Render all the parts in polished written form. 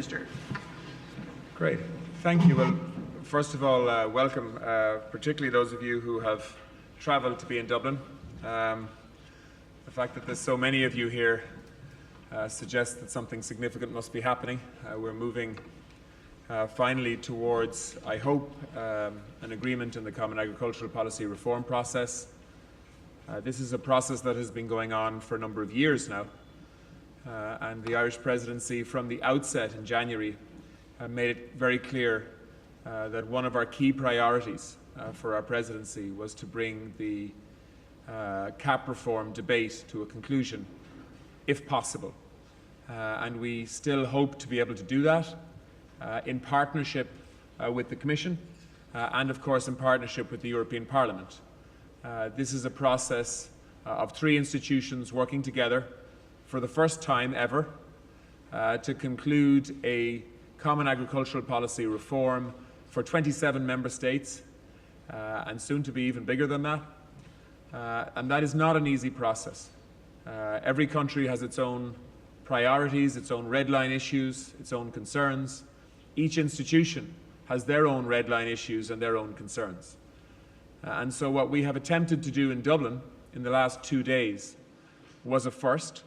Minister. Great. Thank you. Well, first of all, welcome, particularly those of you who have travelled to be in Dublin. The fact that there's so many of you here suggests that something significant must be happening. We're moving finally towards, I hope, an agreement in the Common Agricultural Policy reform process. This is a process that has been going on for a number of years now, and the Irish presidency from the outset in January made it very clear that one of our key priorities for our presidency was to bring the CAP reform debate to a conclusion, if possible. And we still hope to be able to do that in partnership with the Commission and, of course, in partnership with the European Parliament. This is a process of three institutions working together for the first time ever to conclude a common agricultural policy reform for 27 member states and soon to be even bigger than that. And that is not an easy process. Every country has its own priorities, its own red line issues, its own concerns. Each institution has their own red line issues and their own concerns. And so what we have attempted to do in Dublin in the last 2 days was a first.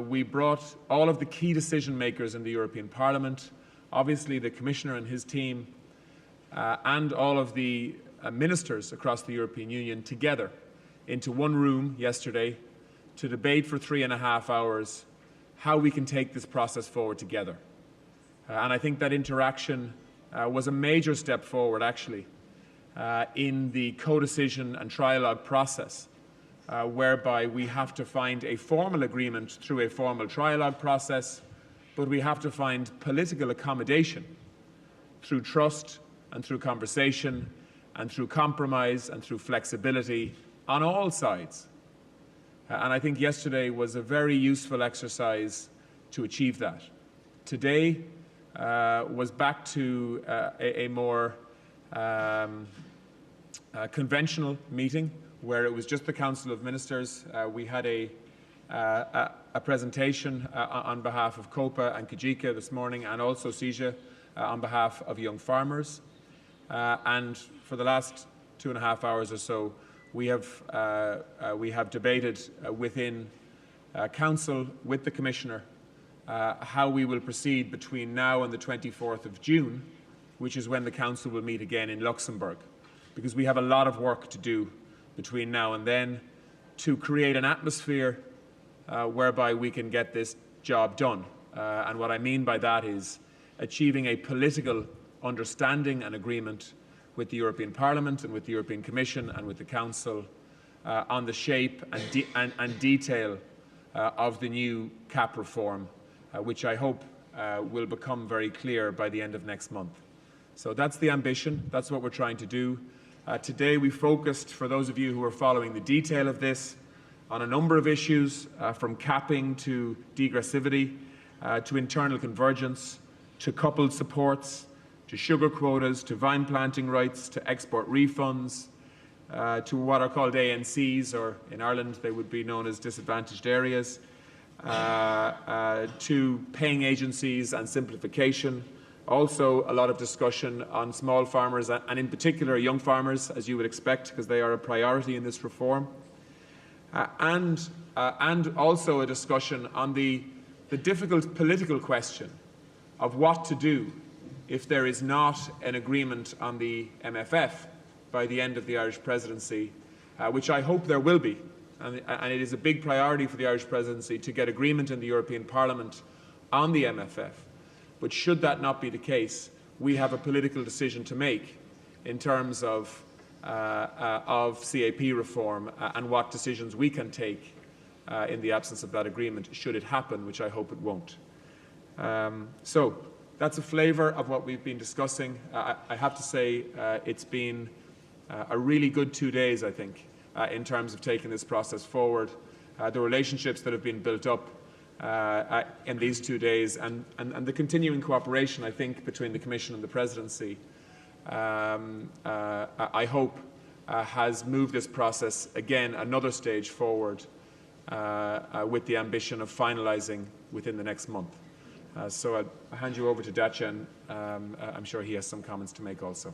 We brought all of the key decision makers in the European Parliament, obviously the Commissioner and his team, and all of the ministers across the European Union together into one room yesterday to debate for 3.5 hours how we can take this process forward together. And I think that interaction was a major step forward, actually, in the co-decision and trialogue process, whereby we have to find a formal agreement through a formal trialogue process, but we have to find political accommodation through trust and through conversation and through compromise and through flexibility on all sides. And I think yesterday was a very useful exercise to achieve that. Today was back to a more conventional meeting where it was just the Council of Ministers. We had a presentation on behalf of COPA and COGECA this morning, and also CISA on behalf of young farmers. And for the last 2.5 hours or so, we have debated within Council with the Commissioner how we will proceed between now and the 24th of June, which is when the Council will meet again in Luxembourg, because we have a lot of work to do between now and then to create an atmosphere whereby we can get this job done. And what I mean by that is achieving a political understanding and agreement with the European Parliament and with the European Commission and with the Council on the shape and detail of the new CAP reform, which I hope will become very clear by the end of next month. So that's the ambition. That's what we're trying to do. Today we focused, for those of you who are following the detail of this, on a number of issues, from capping to degressivity, to internal convergence, to coupled supports, to sugar quotas, to vine planting rights, to export refunds, to what are called ANCs, or in Ireland they would be known as disadvantaged areas, to paying agencies and simplification. Also a lot of discussion on small farmers and in particular young farmers, as you would expect, because they are a priority in this reform. And also a discussion on the difficult political question of what to do if there is not an agreement on the MFF by the end of the Irish presidency, which I hope there will be. And it is a big priority for the Irish presidency to get agreement in the European Parliament on the MFF. But should that not be the case, we have a political decision to make in terms of CAP reform and what decisions we can take in the absence of that agreement, should it happen, which I hope it won't. So that's a flavour of what we've been discussing. I have to say it's been a really good 2 days, I think, in terms of taking this process forward. The relationships that have been built up in these 2 days and the continuing cooperation, I think, between the Commission and the Presidency, I hope has moved this process again another stage forward with the ambition of finalising within the next month. So I'll hand you over to Dacia, and I'm sure he has some comments to make also.